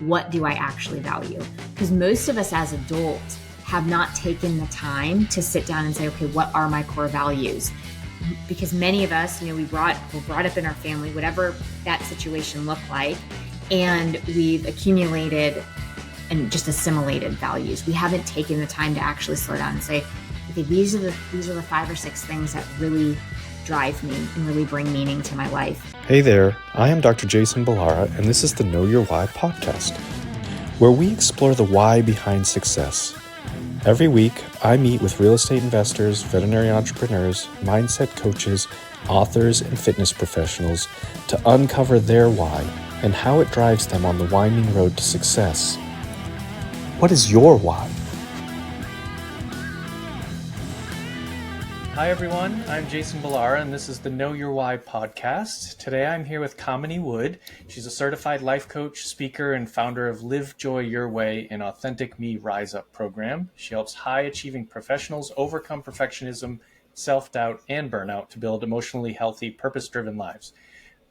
what do I actually value? Because most of us as adults have not taken the time to sit down and say, okay, what are my core values? Because many of us, we're brought up in our family, whatever that situation looked like, and we've accumulated and just assimilated values. We haven't taken the time to actually slow down and say, okay, these are the 5 or 6 things that really drive me and really bring meaning to my life. Hey there, I am Dr. Jason Balara, and this is the Know Your Why podcast, where we explore the why behind success. Every week, I meet with real estate investors, veterinary entrepreneurs, mindset coaches, authors, and fitness professionals to uncover their why and how it drives them on the winding road to success. What is your why? Hi everyone, I'm Jason Balara and this is the Know Your Why podcast. Today I'm here with Kamini Wood. She's a certified life coach, speaker, and founder of Live Joy Your Way and Authentic Me Rise Up program. She helps high-achieving professionals overcome perfectionism, self-doubt, and burnout to build emotionally healthy, purpose-driven lives.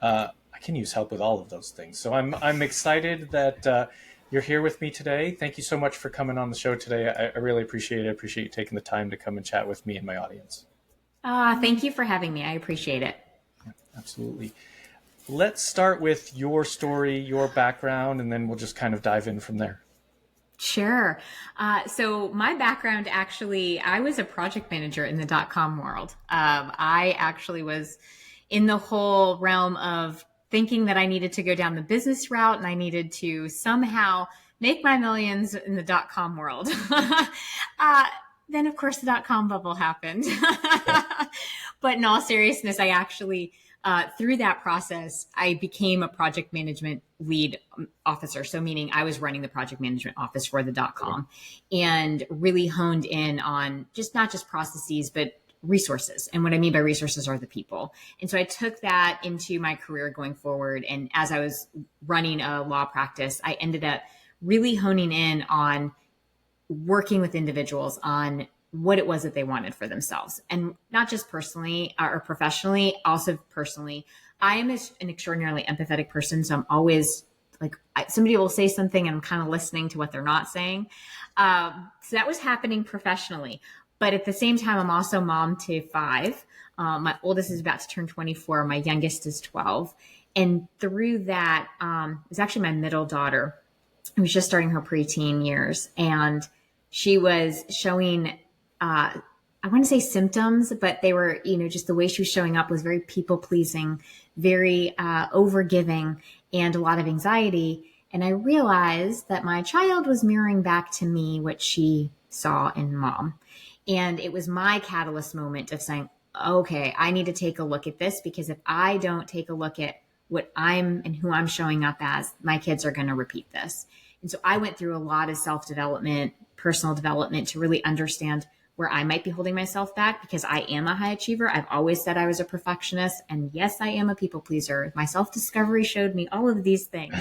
I can use help with all of those things. So I'm excited that you're here with me today. Thank you so much for coming on the show today. I really appreciate it. I appreciate you taking the time to come and chat with me and my audience. Thank you for having me. I appreciate it. Absolutely. Let's start with your story, your background, and then we'll just kind of dive in from there. Sure. So my background, actually, I was a project manager in the .com world. I actually was in the whole realm of thinking that I needed to go down the business route and I needed to somehow make my millions in the .com world. Then, of course, the .com bubble happened. But in all seriousness, I actually, through that process, I became a project management lead officer. So meaning I was running the project management office for the .com and really honed in on not just processes, but resources. And what I mean by resources are the people. And so I took that into my career going forward. And as I was running a law practice, I ended up really honing in on working with individuals on what it was that they wanted for themselves, and not just personally or professionally, also personally. I am an extraordinarily empathetic person. So I'm always like, somebody will say something and I'm kind of listening to what they're not saying. So that was happening professionally. But at the same time, I'm also mom to 5. My oldest is about to turn 24. My youngest is 12. And through that, it was actually my middle daughter who was just starting her preteen years. And she was showing, I want to say symptoms, but they were, just the way she was showing up was very people pleasing, very overgiving, and a lot of anxiety. And I realized that my child was mirroring back to me what she saw in mom. And it was my catalyst moment of saying, okay, I need to take a look at this, because if I don't take a look at what I'm and who I'm showing up as, my kids are going to repeat this. And so I went through a lot of self-development, personal development, to really understand where I might be holding myself back, because I am a high achiever. I've always said I was a perfectionist. And yes, I am a people pleaser. My self-discovery showed me all of these things.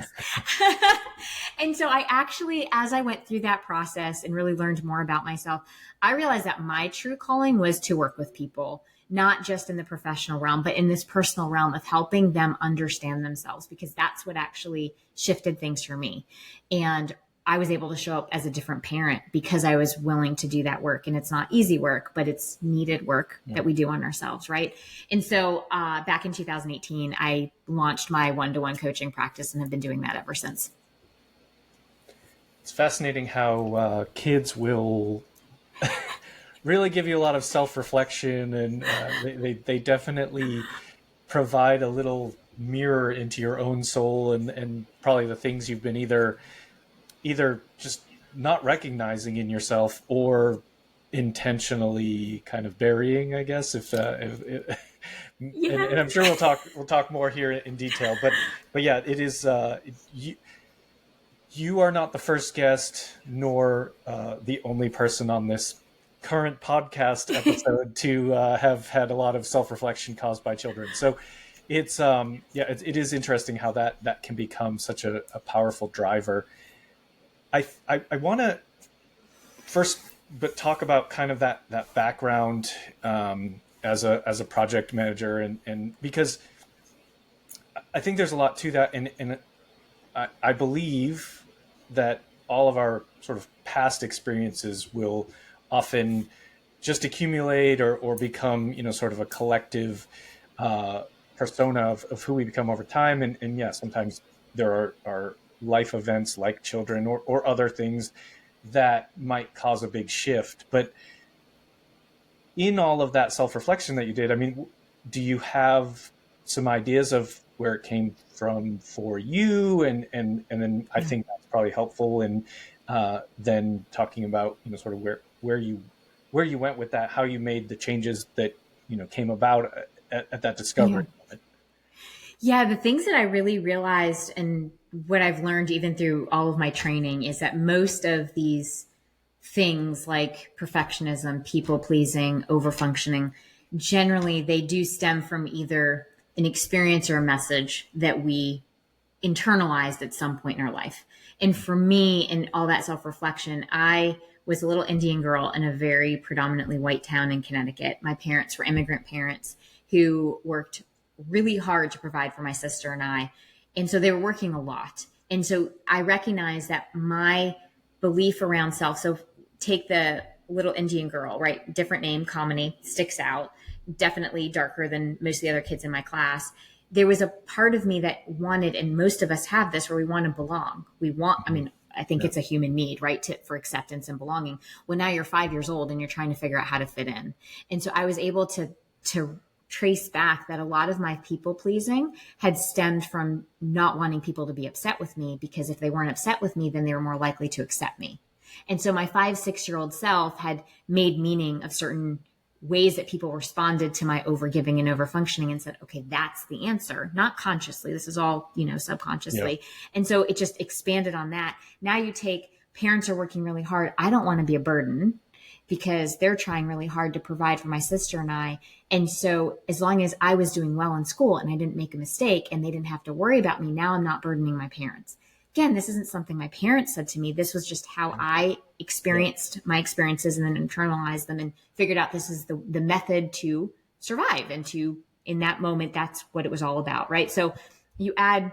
And so I actually, as I went through that process and really learned more about myself, I realized that my true calling was to work with people, not just in the professional realm, but in this personal realm of helping them understand themselves, because that's what actually shifted things for me. And I was able to show up as a different parent because I was willing to do that work. And it's not easy work, but it's needed work that we do on ourselves, right? And so back in 2018, I launched my one-to-one coaching practice and have been doing that ever since. It's fascinating how kids will really give you a lot of self-reflection, and they definitely provide a little mirror into your own soul and probably the things you've been either just not recognizing in yourself or intentionally kind of burying, I guess. And I'm sure we'll talk more here in detail. But yeah, it is. You are not the first guest, nor the only person on this current podcast episode to have had a lot of self-reflection caused by children. So it's it is interesting how that can become such a powerful driver. I want to first talk about kind of that background as a project manager, and because I think there's a lot to that, and I believe that all of our sort of past experiences will often just accumulate or become, sort of a collective uh, persona of who we become over time. And yeah, sometimes there are life events like children or other things that might cause a big shift. But in all of that self-reflection that you did, I mean, do you have some ideas of where it came from for you? And then I Yeah. think that's probably helpful in then talking about, sort of where you went with that, how you made the changes that, came about at that Yeah. discovery moment. Yeah, the things that I really realized and what I've learned even through all of my training is that most of these things like perfectionism, people pleasing, over functioning, generally they do stem from either an experience or a message that we internalized at some point in our life. And for me, in all that self reflection, I was a little Indian girl in a very predominantly white town in Connecticut. My parents were immigrant parents who worked really hard to provide for my sister and I. And so they were working a lot. And so I recognized that my belief around self, so take the little Indian girl, right? Different name, Kamini, sticks out, definitely darker than most of the other kids in my class. There was a part of me that wanted, and most of us have this, where we want to belong. We want, I mean, I think Yeah. it's a human need, right? For acceptance and belonging. Well, now you're 5 years old and you're trying to figure out how to fit in. And so I was able to trace back that a lot of my people pleasing had stemmed from not wanting people to be upset with me, because if they weren't upset with me, then they were more likely to accept me. And so my 5, 6 year old self had made meaning of certain ways that people responded to my overgiving and overfunctioning and said, okay, that's the answer, not consciously. This is all, Yeah. subconsciously. And so it just expanded on that. Now you take parents are working really hard. I don't want to be a burden because they're trying really hard to provide for my sister and I. And so as long as I was doing well in school and I didn't make a mistake and they didn't have to worry about me, now I'm not burdening my parents. Again, this isn't something my parents said to me. This was just how I Yeah. experienced my experiences and then internalized them and figured out this is the method to survive and to, in that moment, that's what it was all about. Right. So you add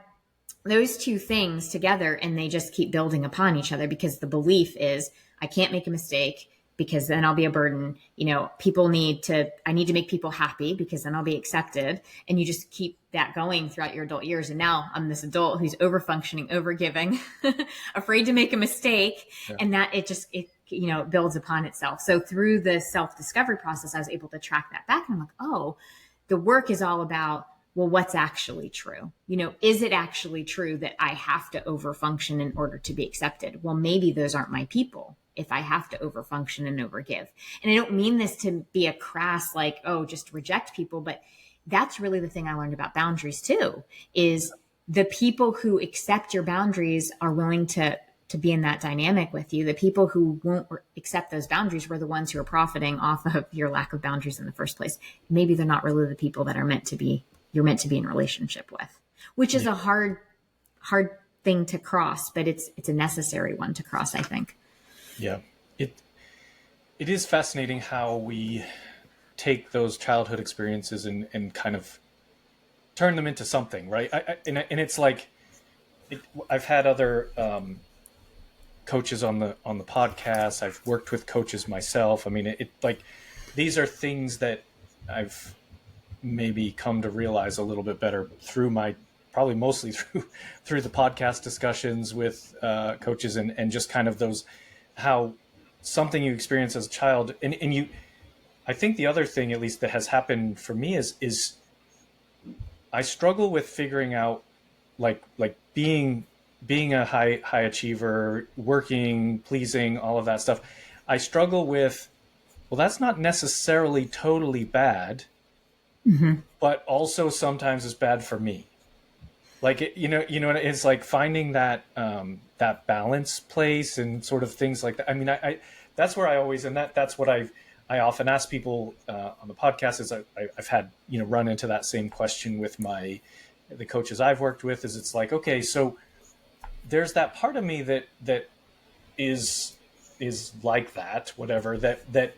those two things together and they just keep building upon each other, because the belief is I can't make a mistake because then I'll be a burden. I need to make people happy because then I'll be accepted. And you just keep that going throughout your adult years. And now I'm this adult who's over functioning, over giving, afraid to make a mistake. Yeah. And that it builds upon itself. So through the self-discovery process, I was able to track that back. And I'm like, oh, the work is all about, well, what's actually true? Is it actually true that I have to overfunction in order to be accepted? Well, maybe those aren't my people if I have to overfunction and overgive. And I don't mean this to be a crass, like, oh, just reject people, but that's really the thing I learned about boundaries too, is the people who accept your boundaries are willing to be in that dynamic with you. The people who won't accept those boundaries were the ones who are profiting off of your lack of boundaries in the first place. Maybe they're not really the people that you're meant to be in relationship with, which is Yeah. a hard thing to cross, but it's a necessary one to cross, I think. Yeah. It is fascinating how we take those childhood experiences and kind of turn them into something, right? And it's like, I've had other coaches on the podcast. I've worked with coaches myself. I mean, it like, these are things that I've maybe come to realize a little bit better through probably mostly through the podcast discussions with coaches and just kind of those, how something you experience as a child and you, I think the other thing, at least that has happened for me is I struggle with figuring out like being a high achiever, working, pleasing, all of that stuff. I struggle with, well, that's not necessarily totally bad, Mm-hmm. but also sometimes it's bad for me. Like it's like finding that balance place and sort of things like that. I mean, I that's where I always, and that's what I often ask people on the podcast is I've had run into that same question with the coaches I've worked with. Is it's like, okay, so there's that part of me that is like that, whatever, that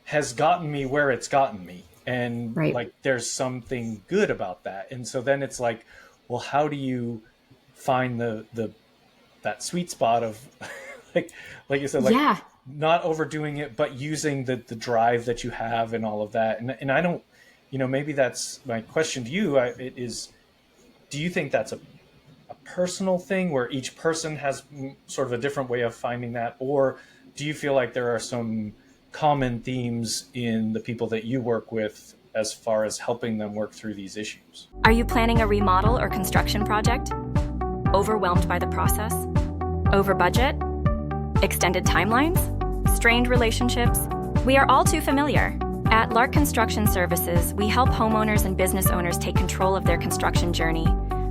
has gotten me where it's gotten me, and Right. like there's something good about that. And so then it's like, well, how do you find the that sweet spot of like you said, like Yeah. not overdoing it, but using the drive that you have and all of that. And I don't, maybe that's my question to you. It is, do you think that's a personal thing where each person has sort of a different way of finding that, or do you feel like there are some common themes in the people that you work with as far as helping them work through these issues? Are you planning a remodel or construction project? Overwhelmed by the process? Over budget? Extended timelines? Strained relationships? We are all too familiar. At Lark Construction Services, we help homeowners and business owners take control of their construction journey,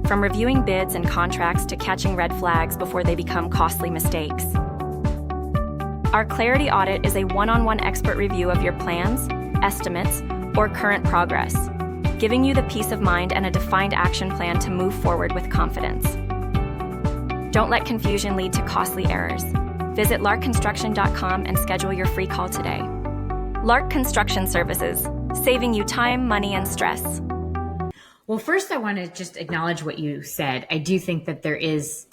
from reviewing bids and contracts to catching red flags before they become costly mistakes. Our Clarity Audit is a one-on-one expert review of your plans, estimates, or current progress, giving you the peace of mind and a defined action plan to move forward with confidence. Don't let confusion lead to costly errors. Visit larkconstruction.com and schedule your free call today. Lark Construction Services, saving you time, money, and stress. Well, first I want to just acknowledge what you said. I do think that there is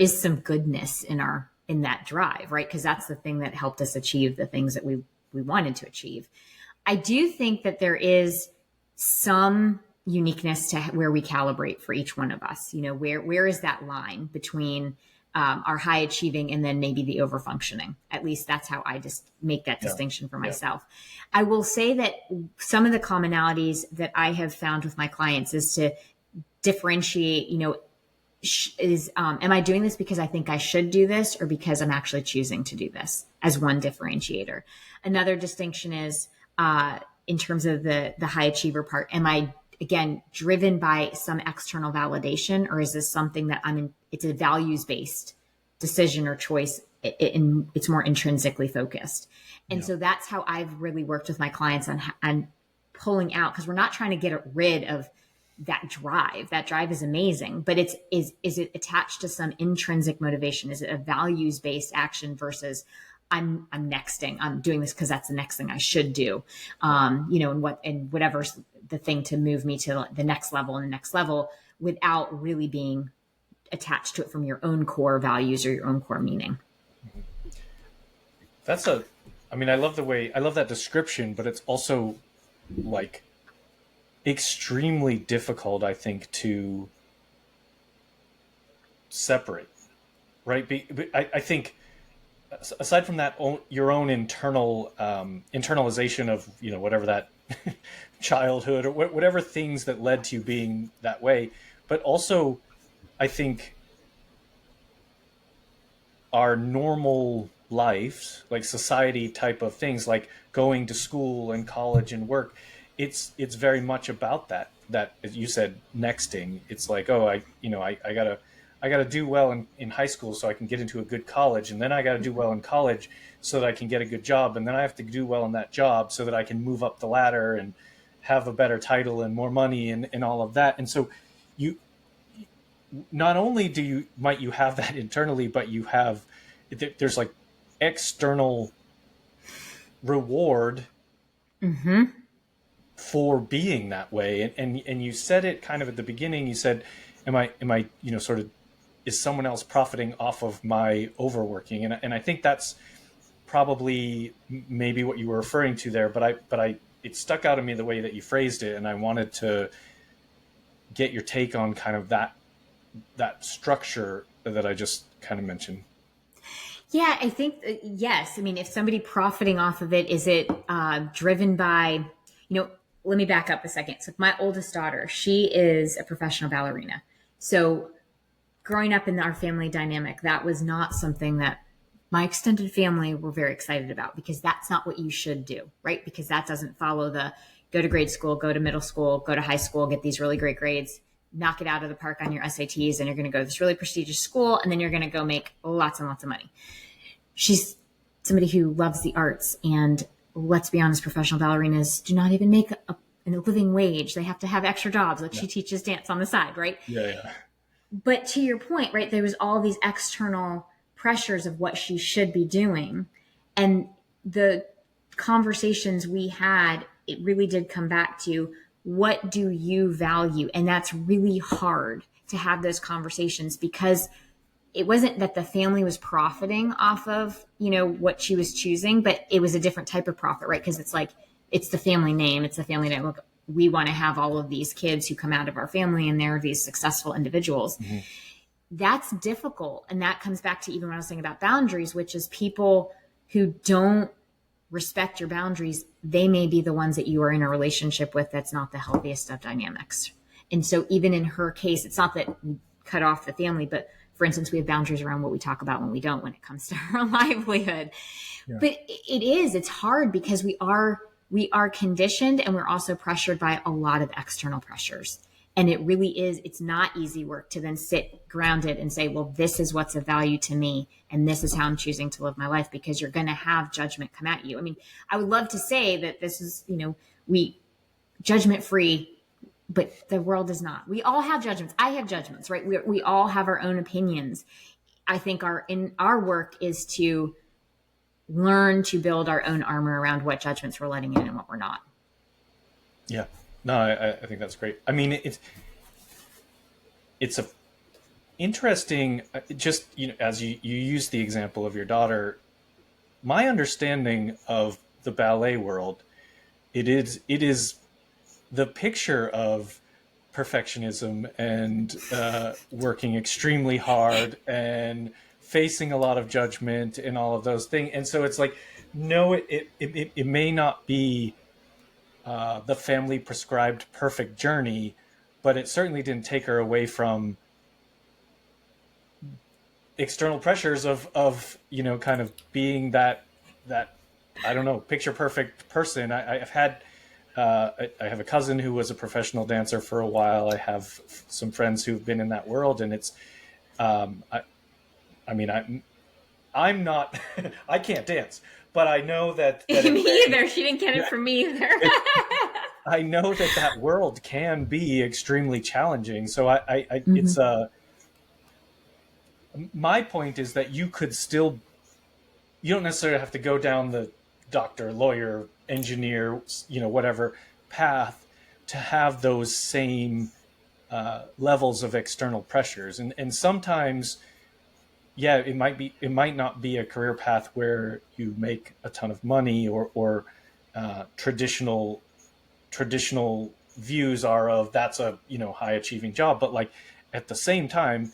some goodness in that drive, right? Because that's the thing that helped us achieve the things that we wanted to achieve. I do think that there is some uniqueness to where we calibrate for each one of us. Where is that line between our high achieving and then maybe the over functioning? At least that's how I just make that distinction for myself. I will say that some of the commonalities that I have found with my clients is to differentiate, am I doing this because I think I should do this or because I'm actually choosing to do this, as one differentiator. Another distinction is in terms of the high achiever part. Am I, again, driven by some external validation, or is this something that it's a values-based decision or choice? It's more intrinsically focused. And so that's how I've really worked with my clients on pulling out, because we're not trying to get rid of that drive. That drive is amazing, but is it attached to some intrinsic motivation? Is it a values-based action versus I'm nexting, I'm doing this because that's the next thing I should do, and whatever's the thing to move me to the next level and the next level without really being attached to it from your own core values or your own core meaning. I love that description, but it's also like extremely difficult, I think, to separate, right? I think aside from that, your own internal internalization of, whatever that childhood or whatever things that led to you being that way, but also I think our normal life, like society type of things, like going to school and college and work, it's very much about that, as you said, nexting. It's like, I gotta do well in high school so I can get into a good college, and then I gotta do well in college so that I can get a good job, and then I have to do well in that job so that I can move up the ladder and have a better title and more money and all of that. And so you not only might you have that internally, but there's like external reward for being that way. And you said it kind of at the beginning. You said, am I sort of, is someone else profiting off of my overworking? And I think that's probably maybe what you were referring to there, but it stuck out to me the way that you phrased it. And I wanted to get your take on kind of that structure that I just kind of mentioned. Yeah, I think, yes. I mean, if somebody profiting off of it, is it driven by, let me back up a second. So my oldest daughter, she is a professional ballerina. So growing up in our family dynamic, that was not something that my extended family were very excited about, because that's not what you should do, right? Because that doesn't follow the go to grade school, go to middle school, go to high school, get these really great grades, knock it out of the park on your SATs, and you're going to go to this really prestigious school, and then you're going to go make lots and lots of money. She's somebody who loves the arts, and let's be honest, professional ballerinas do not even make a living wage. They have to have extra jobs. Like, she teaches dance on the side, right? Yeah. But to your point, right, there was all these external pressures of what she should be doing. And the conversations we had, it really did come back to, what do you value? And that's really hard to have those conversations, because it wasn't that the family was profiting off of, what she was choosing, but it was a different type of profit, right? Because it's like, it's the family name. It's the family name. Look, we want to have all of these kids who come out of our family and they're these successful individuals. Mm-hmm. That's difficult. And that comes back to even what I was saying about boundaries, which is people who don't respect your boundaries, they may be the ones that you are in a relationship with that's not the healthiest of dynamics. And so even in her case, it's not that we cut off the family, but for instance, we have boundaries around what we talk about when we don't, when it comes to her livelihood. Yeah. But it's hard because we are conditioned, and we're also pressured by a lot of external pressures. And it really is, it's not easy work to then sit grounded and say, well, this is what's of value to me, and this is how I'm choosing to live my life, because you're going to have judgment come at you. I mean, I would love to say that this is, we judgment free, but the world is not. We all have judgments. I have judgments, right? We all have our own opinions. I think our work is to learn to build our own armor around what judgments we're letting in and what we're not. Yeah. No, I think that's great. I mean, it's a interesting, just, as you use the example of your daughter, my understanding of the ballet world, it is the picture of perfectionism and working extremely hard and facing a lot of judgment and all of those things. And so it's like, no, it may not be the family prescribed perfect journey, but it certainly didn't take her away from external pressures of kind of being that I don't know, picture perfect person. I have a cousin who was a professional dancer for a while. I have some friends who've been in that world, and it's I'm not I can't dance, but I know that me either. She didn't get it from me either. I know that world can be extremely challenging. So mm-hmm. It's my point is that you don't necessarily have to go down the doctor, lawyer, engineer, whatever path to have those same levels of external pressures. And sometimes, yeah, it might not be a career path where you make a ton of money or traditional views are of that's a high achieving job, but like at the same time,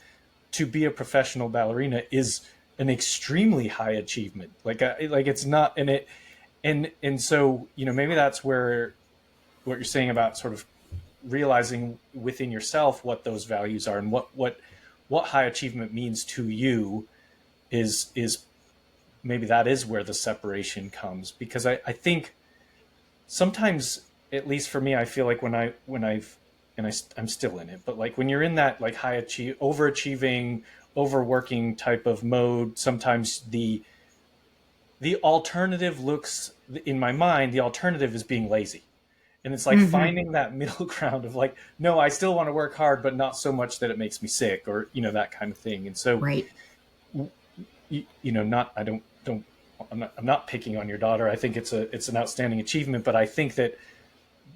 to be a professional ballerina is an extremely high achievement. Like it's not, and so maybe that's where what you're saying about sort of realizing within yourself what those values are and what high achievement means to you is maybe that is where the separation comes. Because I think sometimes, at least for me, I feel like I'm still in it, but like when you're in that like overachieving, overworking type of mode, sometimes the alternative looks, in my mind, the alternative is being lazy. And it's like mm-hmm. finding that middle ground of like, no, I still want to work hard, but not so much that it makes me sick, or, that kind of thing. And so, right. I'm not picking on your daughter. I think it's an outstanding achievement, but I think that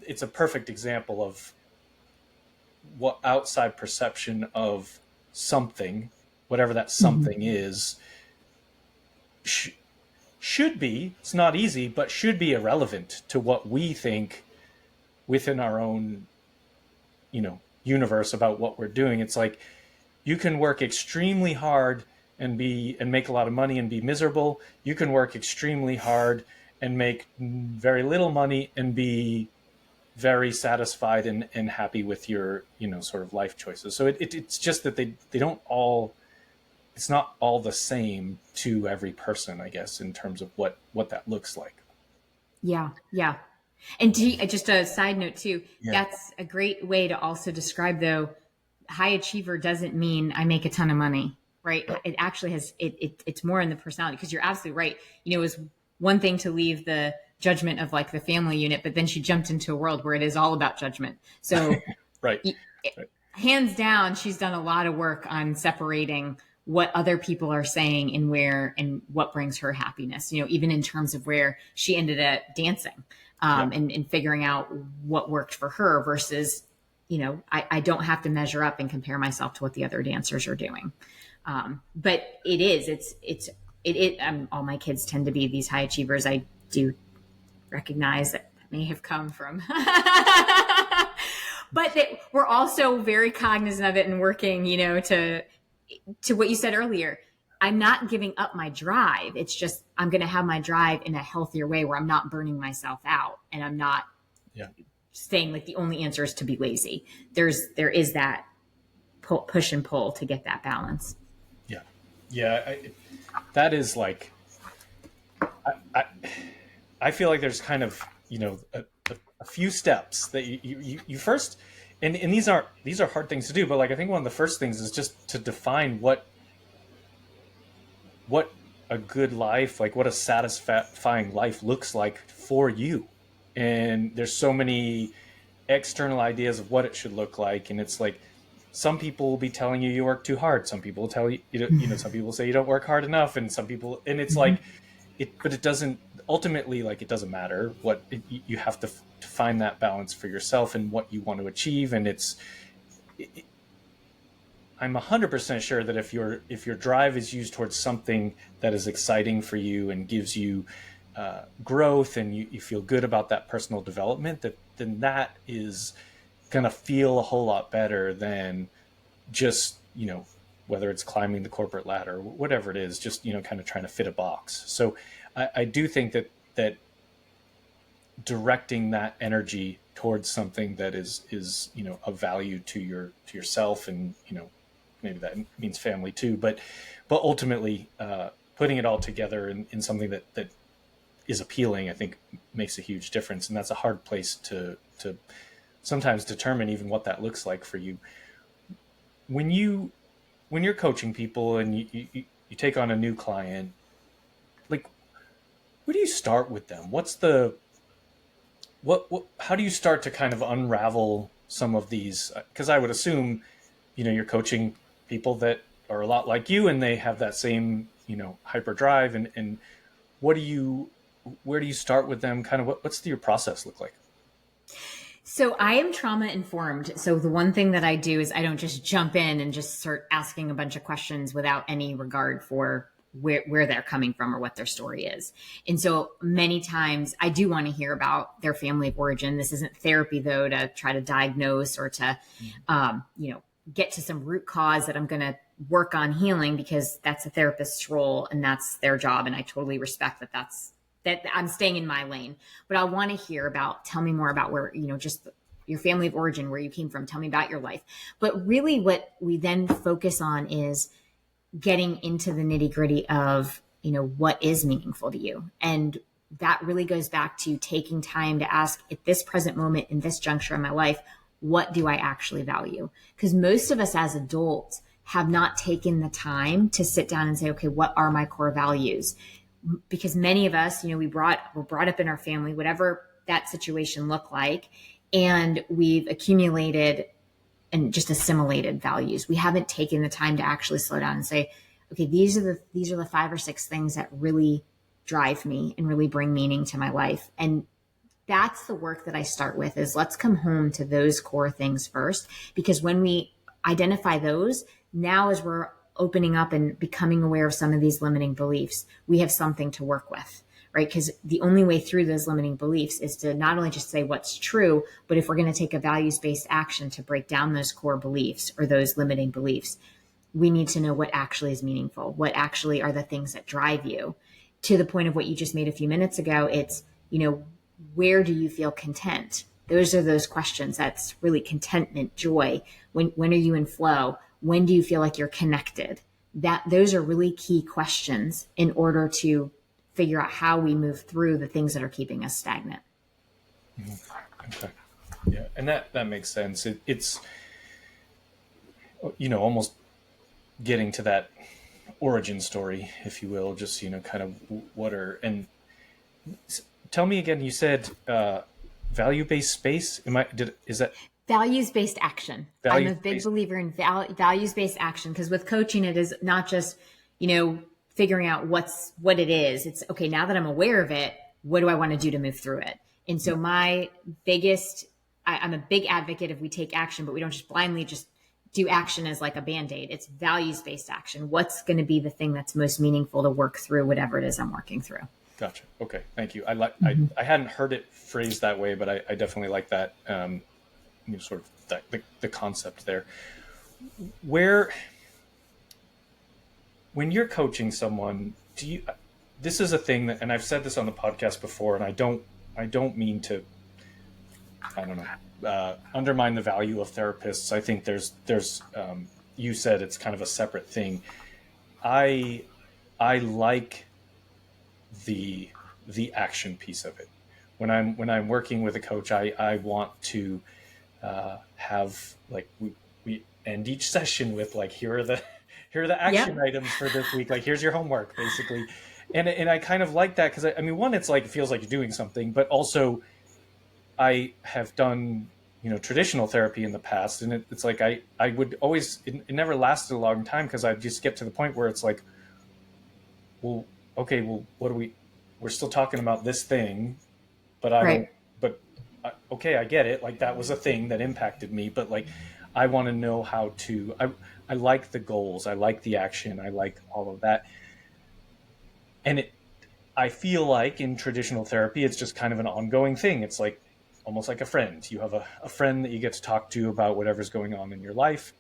it's a perfect example of what outside perception of something, whatever that something mm-hmm. is, should be, it's not easy, but should be irrelevant to what we think within our own, universe about what we're doing. It's like you can work extremely hard and make a lot of money and be miserable. You can work extremely hard and make very little money and be very satisfied and happy with your, sort of life choices. So it's just that they don't all, it's not all the same to every person, I guess, in terms of what that looks like. Yeah. Yeah. And just a side note too, That's a great way to also describe, though, high achiever doesn't mean I make a ton of money, right? It actually has, it's more in the personality, because you're absolutely right. It was one thing to leave the judgment of like the family unit, but then she jumped into a world where it is all about judgment. So right. Hands down, she's done a lot of work on separating what other people are saying and what brings her happiness, even in terms of where she ended up dancing, and figuring out what worked for her versus, I don't have to measure up and compare myself to what the other dancers are doing. But all my kids tend to be these high achievers. I do recognize that may have come from, but we're also very cognizant of it and working, to what you said earlier. I'm not giving up my drive. It's just, I'm going to have my drive in a healthier way where I'm not burning myself out, and I'm not saying like the only answer is to be lazy. There is that push and pull to get that balance. Yeah. That is like, I feel like there's kind of, a few steps that you first, and these are hard things to do, but like, I think one of the first things is just to define what a good life, like what a satisfying life looks like for you. And there's so many external ideas of what it should look like. And it's like, some people will be telling you work too hard. Some people will tell you, some people say you don't work hard enough. And some people, and it's like, but it doesn't, ultimately, like, it doesn't matter what you have to find that balance for yourself and what you want to achieve. And I'm 100% sure that if your drive is used towards something that is exciting for you and gives you growth, and you feel good about that personal development, then that is going to feel a whole lot better than just, whether it's climbing the corporate ladder, whatever it is, just, kind of trying to fit a box. So I do think that directing that energy towards something that is of value to yourself, and, maybe that means family too, but ultimately putting it all together in something that is appealing, I think makes a huge difference. And that's a hard place to sometimes determine even what that looks like for you. When you're coaching people and you take on a new client, like, where do you start with them? How do you start to kind of unravel some of these? Because I would assume, you're coaching people that are a lot like you, and they have that same, hyper drive, and where do you start with them? Kind of what's your process look like? So I am trauma informed. So the one thing that I do is I don't just jump in and just start asking a bunch of questions without any regard for where they're coming from or what their story is. And so many times I do want to hear about their family of origin. This isn't therapy, though, to try to diagnose or to, get to some root cause that I'm going to work on healing, because that's a therapist's role and that's their job. And I totally respect that I'm staying in my lane. But I want to hear about, tell me more about where, just your family of origin, where you came from. Tell me about your life. But really what we then focus on is getting into the nitty gritty of, what is meaningful to you. And that really goes back to taking time to ask, at this present moment, in this juncture in my life, what do I actually value? Because most of us as adults have not taken the time to sit down and say, okay, what are my core values? Because many of us, we're brought up in our family, whatever that situation looked like, and we've accumulated and just assimilated values. We haven't taken the time to actually slow down and say, okay, these are the 5 or 6 things that really drive me and really bring meaning to my life. And that's the work that I start with, is let's come home to those core things first, because when we identify those, now as we're opening up and becoming aware of some of these limiting beliefs, we have something to work with, right? Because the only way through those limiting beliefs is to not only just say what's true, but if we're going to take a values-based action to break down those core beliefs or those limiting beliefs, we need to know what actually is meaningful, what actually are the things that drive you. To the point of what you just made a few minutes ago, it's, where do you feel content? Those are those questions. That's really contentment, joy. When are you in flow? When do you feel like you're connected? Those are really key questions in order to figure out how we move through the things that are keeping us stagnant. Okay. Yeah. And that makes sense. It's, almost getting to that origin story, if you will, just, kind of and tell me again, you said, value-based space. Is that values-based action? I'm a big believer in values-based action, because with coaching, it is not just, figuring out what it is. It's okay. Now that I'm aware of it, what do I want to do to move through it? And so I'm a big advocate of, we take action, but we don't just blindly just do action as like a Band-Aid. It's values-based action. What's going to be the thing that's most meaningful to work through whatever it is I'm working through? Gotcha. Okay. Thank you. I hadn't heard it phrased that way, but I definitely like that, sort of the concept there. When you're coaching someone, this is a thing that, and I've said this on the podcast before, and I don't mean to, I don't know, undermine the value of therapists. I think there's you said it's kind of a separate thing. I like the action piece of it. When I'm working with a coach, I want to have, like, we end each session with, like, here are the action items for this week. Like, here's your homework, basically. And I kind of like that because I mean, one, it's like, it feels like you're doing something, but also I have done, traditional therapy in the past, and it's like, I would always, it never lasted a long time because I'd just get to the point where it's like, well, okay, well, we're still talking about this thing, but okay, I get it. Like, that was a thing that impacted me, but, like, I want to know how to, I like the goals. I like the action. I like all of that. And I feel like in traditional therapy, it's just kind of an ongoing thing. It's like, almost like a friend. You have a friend that you get to talk to about whatever's going on in your life.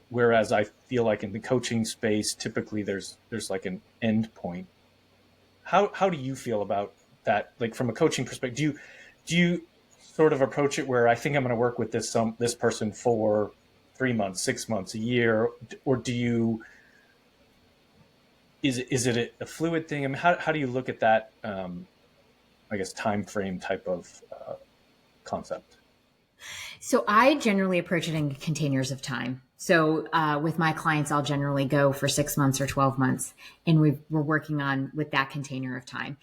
Whereas I feel like in the coaching space, typically there's like an end point. How do you feel about that? Like, from a coaching perspective, do you sort of approach it where I think I'm going to work with this person for 3 months, 6 months, a year, or do you, is it a fluid thing? I mean, how do you look at that, I guess, time frame type of concept? So I generally approach it in containers of time. So with my clients, I'll generally go for 6 months or 12 months, and we're working on with that container of time.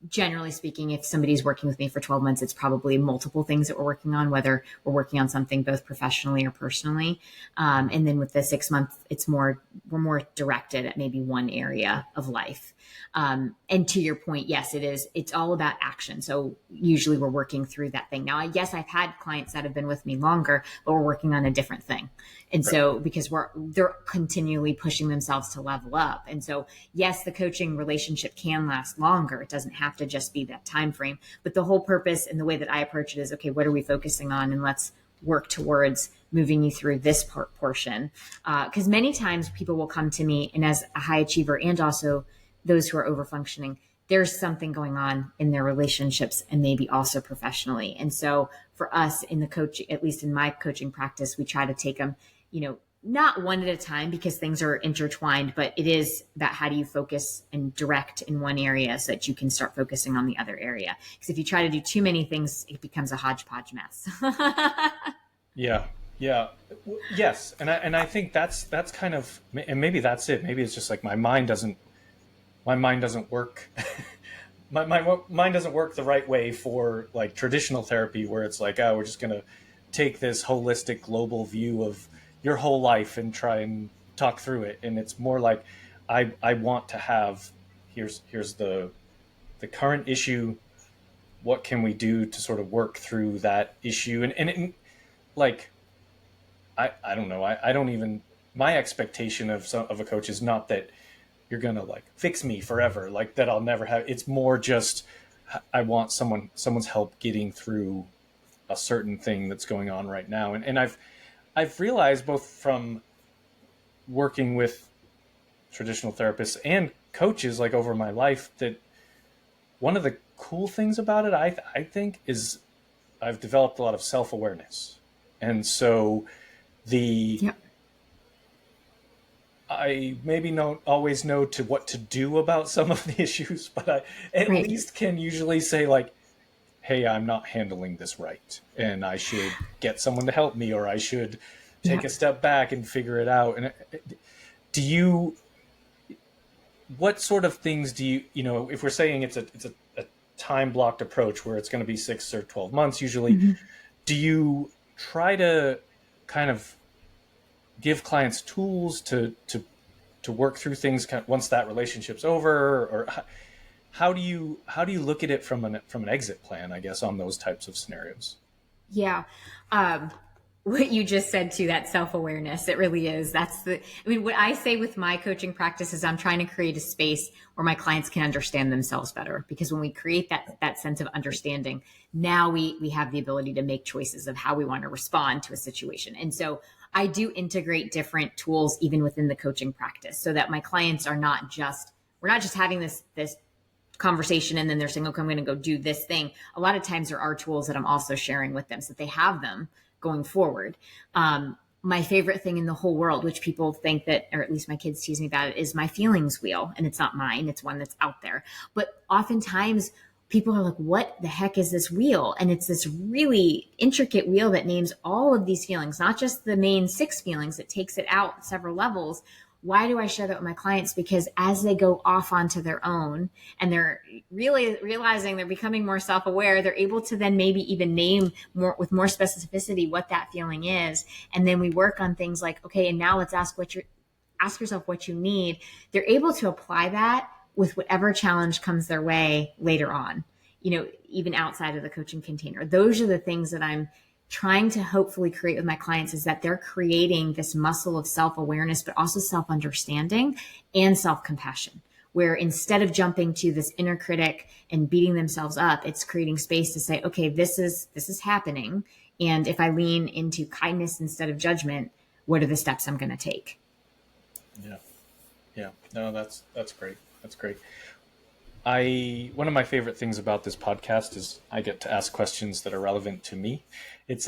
Generally speaking, if somebody's working with me for 12 months, it's probably multiple things that we're working on, whether we're working on something both professionally or personally. And then with the 6 months, we're more directed at maybe one area of life. And to your point, yes, it's all about action. So usually we're working through that thing. Now, yes, I've had clients that have been with me longer, but we're working on a different thing. And so, because they're continually pushing themselves to level up. And so, yes, the coaching relationship can last longer. It doesn't have to just be that time frame, but the whole purpose and the way that I approach it is, okay, what are we focusing on? And let's work towards moving you through this portion. Because many times people will come to me, and as a high achiever and also those who are over functioning, there's something going on in their relationships and maybe also professionally. And so for us in the coaching, at least in my coaching practice, we try to take them, not one at a time because things are intertwined, but it is about how do you focus and direct in one area so that you can start focusing on the other area. Because if you try to do too many things, it becomes a hodgepodge mess. Yeah. Yes. And I think that's kind of, and maybe that's it. Maybe it's just like my mind doesn't work. my mind doesn't work the right way for, like, traditional therapy, where it's like, oh, we're just going to take this holistic global view of your whole life and try and talk through it. And it's more like, I want to have, here's the current issue. What can we do to sort of work through that issue? And it, like, I don't know. I don't even, my expectation of a coach is not that you're going to, like, fix me forever, like that I'll never have. It's more just, I want someone's help getting through a certain thing that's going on right now. And I've realized, both from working with traditional therapists and coaches, like, over my life, that one of the cool things about it, I think, is I've developed a lot of self-awareness. And so I maybe don't always know what to do about some of the issues, but I at least can usually say, like, hey, I'm not handling this right, and I should get someone to help me, or I should take a step back and figure it out. And what sort of things do you, if we're saying it's a time blocked approach where it's going to be 6 or 12 months usually, do you try to kind of give clients tools to work through things once that relationship's over, or how do you look at it from an exit plan, I guess, on those types of scenarios? Yeah. what you just said to that self-awareness. It really is. What I say with my coaching practice is I'm trying to create a space where my clients can understand themselves better, because when we create that sense of understanding, now we have the ability to make choices of how we want to respond to a situation. And so I do integrate different tools even within the coaching practice, so that my clients we're not just having this conversation and then they're saying, okay, I'm going to go do this thing. A lot of times there are tools that I'm also sharing with them so that they have them going forward. My favorite thing in the whole world, which people think that, or at least my kids tease me about it, is my feelings wheel. And it's not mine, it's one that's out there. But oftentimes people are like, what the heck is this wheel? And it's this really intricate wheel that names all of these feelings, not just the main 6 feelings. It takes it out several levels. Why do I share that with my clients? Because as they go off onto their own and they're really realizing they're becoming more self-aware, they're able to then maybe even name more with more specificity what that feeling is. And then we work on things like, okay, and now let's ask yourself what you need. They're able to apply that with whatever challenge comes their way later on, even outside of the coaching container. Those are the things that I'm trying to hopefully create with my clients, is that they're creating this muscle of self-awareness, but also self-understanding and self-compassion, where instead of jumping to this inner critic and beating themselves up, it's creating space to say, okay, this is happening. And if I lean into kindness instead of judgment, what are the steps I'm going to take? Yeah. Yeah. No, that's great. That's great. One of my favorite things about this podcast is I get to ask questions that are relevant to me. It's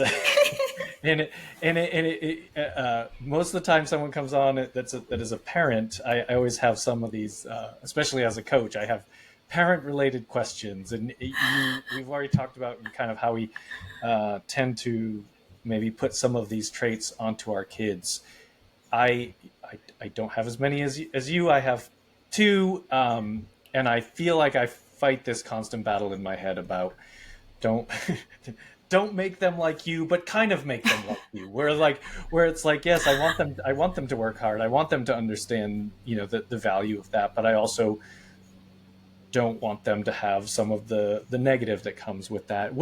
most of the time someone comes on that is a parent, I always have some of these, especially as a coach, I have parent related questions, and we've already talked about kind of how we tend to maybe put some of these traits onto our kids. I don't have as many as you. I have 2. And I feel like I fight this constant battle in my head about don't make them like you, but kind of make them like you. Where it's like, yes, I want them to work hard. I want them to understand, the value of that, but I also don't want them to have some of the negative that comes with that.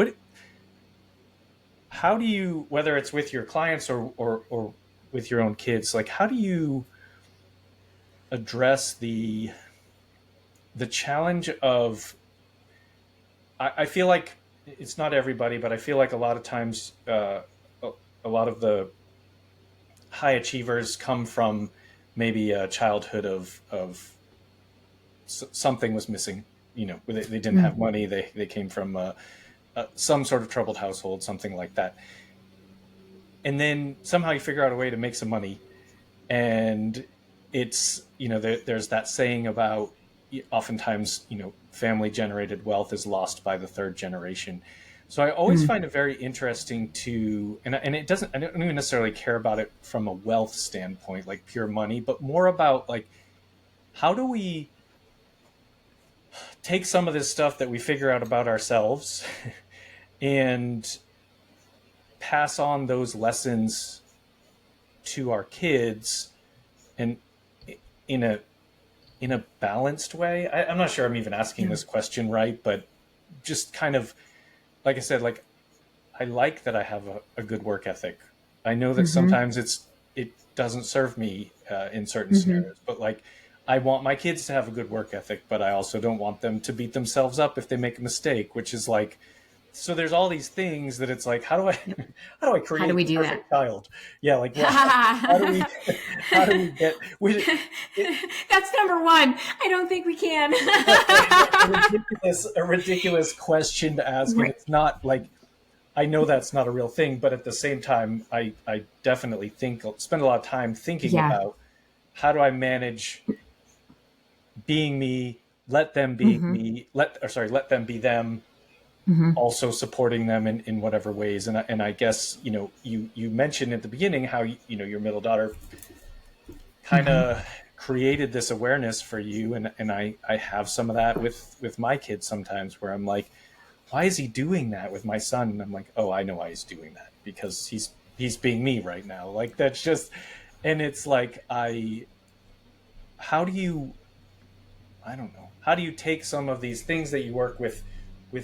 How do you, whether it's with your clients or with your own kids, like how do you address the challenge of, I feel like it's not everybody, but I feel like a lot of times a lot of the high achievers come from maybe a childhood of something was missing. They didn't have money. They came from some sort of troubled household, something like that. And then somehow you figure out a way to make some money. And it's, there's that saying about, oftentimes, family generated wealth is lost by the 3rd generation. So I always find it very interesting to, and I don't even necessarily care about it from a wealth standpoint, like pure money, but more about like, how do we take some of this stuff that we figure out about ourselves and pass on those lessons to our kids, and in a balanced way. I'm not sure I'm even asking this question right, but just kind of, like I said, like I like that I have a good work ethic. I know that sometimes it doesn't serve me in certain scenarios, but like I want my kids to have a good work ethic, but I also don't want them to beat themselves up if they make a mistake, which is like, so there's all these things that it's like, how do I create How do we do a perfect that? child? Yeah, like how do we get? That's number 1. I don't think we can. a ridiculous question to ask, and it's not like, I know that's not a real thing, but at the same time, I definitely spend a lot of time thinking about how do I manage being me, let them be me, let them be them. Also supporting them in whatever ways. And I guess, you mentioned at the beginning how, your middle daughter kind of created this awareness for you. And I have some of that with my kids sometimes, where I'm like, why is he doing that with my son? And I'm like, oh, I know why he's doing that, because he's being me right now. Like, that's just, and it's like, how do you take some of these things that you work with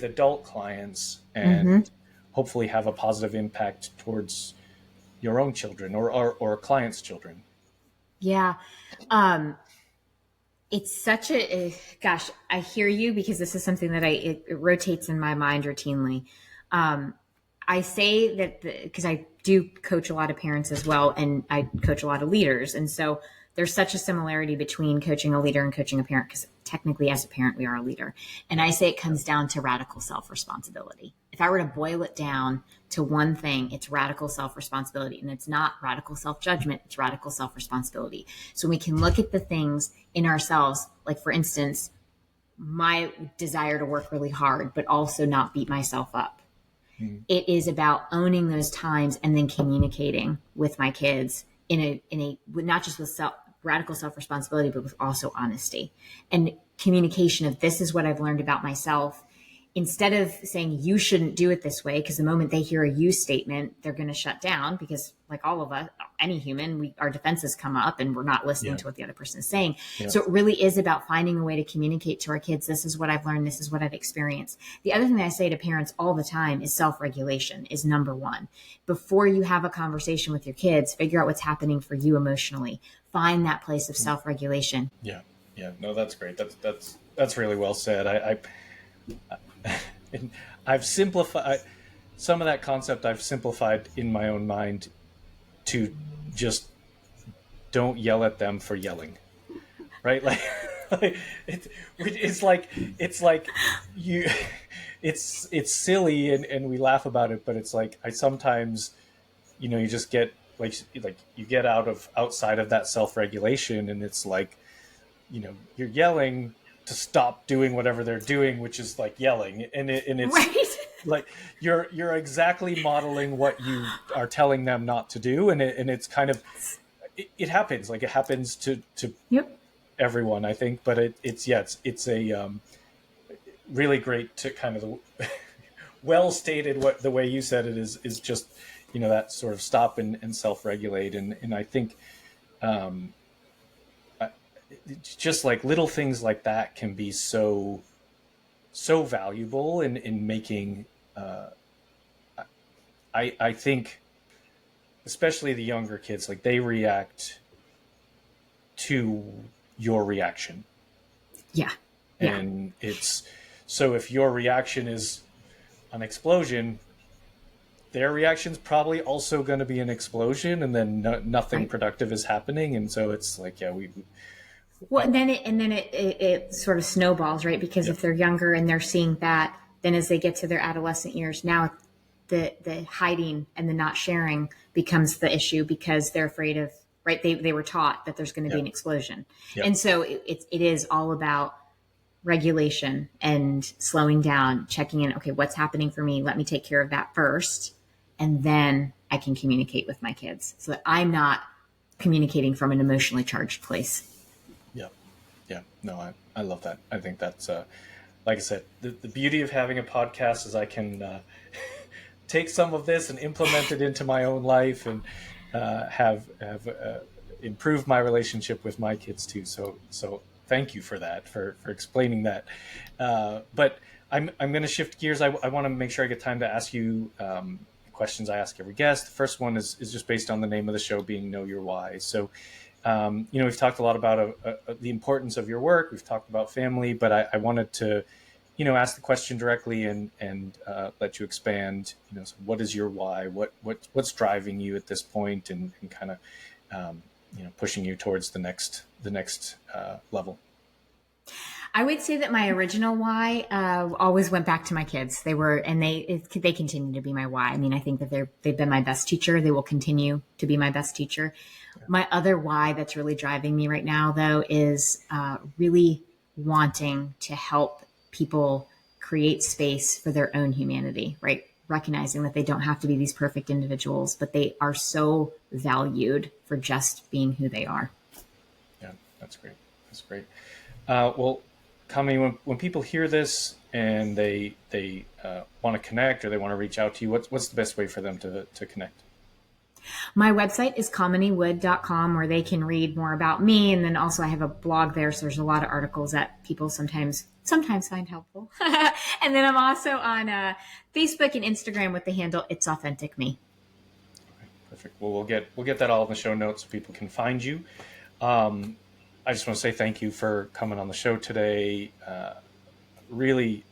adult clients and hopefully have a positive impact towards your own children or clients' children? Yeah. It's such gosh, I hear you, because this is something that it rotates in my mind routinely. I say that because I do coach a lot of parents as well, and I coach a lot of leaders. And so there's such a similarity between coaching a leader and coaching a parent, because technically as a parent, we are a leader. And I say it comes down to radical self-responsibility. If I were to boil it down to one thing, it's radical self-responsibility. And it's not radical self-judgment, it's radical self-responsibility. So we can look at the things in ourselves, like for instance, my desire to work really hard, but also not beat myself up. It is about owning those times and then communicating with my kids in a not just with radical self-responsibility, but with also honesty and communication of, this is what I've learned about myself. Instead of saying you shouldn't do it this way, because the moment they hear a you statement, they're going to shut down, because like all of us, any human, our defenses come up and we're not listening to what the other person is saying. Yeah. So it really is about finding a way to communicate to our kids, this is what I've learned, this is what I've experienced. The other thing that I say to parents all the time is self-regulation is number one. Before you have a conversation with your kids, figure out what's happening for you emotionally. Find that place of self-regulation. Yeah. No, that's great. That's really well said. I've simplified some of that concept. I've simplified in my own mind to just don't yell at them for yelling, right? It's silly and we laugh about it, but it's like, I sometimes, you just get like you get outside of that self-regulation, and it's like, you're yelling to stop doing whatever they're doing, which is like yelling. And it's right. Like you're exactly modeling what you are telling them not to do. And it's kind of, it happens. Like it happens to everyone, I think, but it's a really great to kind of well stated what the way you said it is just, that sort of stop and self-regulate. And I think, just like little things like that can be so valuable in making, I think, especially the younger kids, like they react to your reaction. Yeah. And so if your reaction is an explosion, their reaction's probably also going to be an explosion, and then nothing right. productive is happening. And so it's like, well, and then it sort of snowballs, right? Because if they're younger and they're seeing that, then as they get to their adolescent years, now the hiding and the not sharing becomes the issue, because they're afraid of, right? They were taught that there's going to be an explosion. Yep. And so it is all about regulation and slowing down, checking in. Okay, what's happening for me? Let me take care of that first. And then I can communicate with my kids so that I'm not communicating from an emotionally charged place. Yeah. No, I love that. I think that's, like I said, the beauty of having a podcast is I can take some of this and implement it into my own life, and have improved my relationship with my kids too. So thank you for that, for explaining that. But I'm going to shift gears. I want to make sure I get time to ask you questions I ask every guest. The first one is just based on the name of the show being Know Your Why. So, we've talked a lot about the importance of your work. We've talked about family, but I wanted to, ask the question directly and let you expand. So what is your why? What's driving you at this point, and kind of, pushing you towards the next level? I would say that my original why always went back to my kids. They continue to be my why. I mean, I think that they've been my best teacher. They will continue to be my best teacher. My other why that's really driving me right now, though, is really wanting to help people create space for their own humanity, right? Recognizing that they don't have to be these perfect individuals, but they are so valued for just being who they are. Yeah, that's great. That's great. Well, Kamini, when people hear this and they want to connect or they want to reach out to you, what's the best way for them to connect? My website is kaminiwood.com, where they can read more about me. And then also I have a blog there. So there's a lot of articles that people sometimes find helpful. And then I'm also on Facebook and Instagram with the handle It's Authentic Me. Okay, Perfect. Well, we'll get that all in the show notes so people can find you. I just want to say thank you for coming on the show today. Really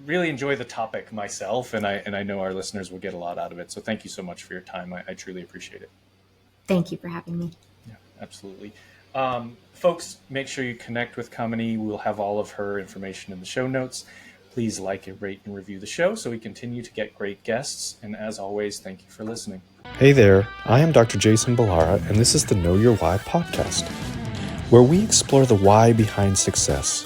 enjoy the topic myself, and I know our listeners will get a lot out of it. So thank you so much for your time. I truly appreciate it. Thank you for having me. Yeah, absolutely. Folks, make sure you connect with Kamini. We'll have all of her information in the show notes. Please like, rate, and review the show so we continue to get great guests. And as always, thank you for listening. Hey there, I am Dr. Jason Balara, and this is the Know Your Why podcast, where we explore the why behind success.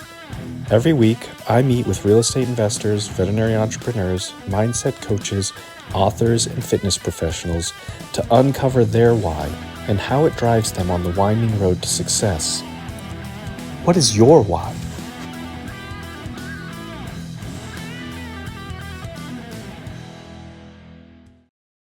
Every week, I meet with real estate investors, veterinary entrepreneurs, mindset coaches, authors, and fitness professionals to uncover their why and how it drives them on the winding road to success. What is your why?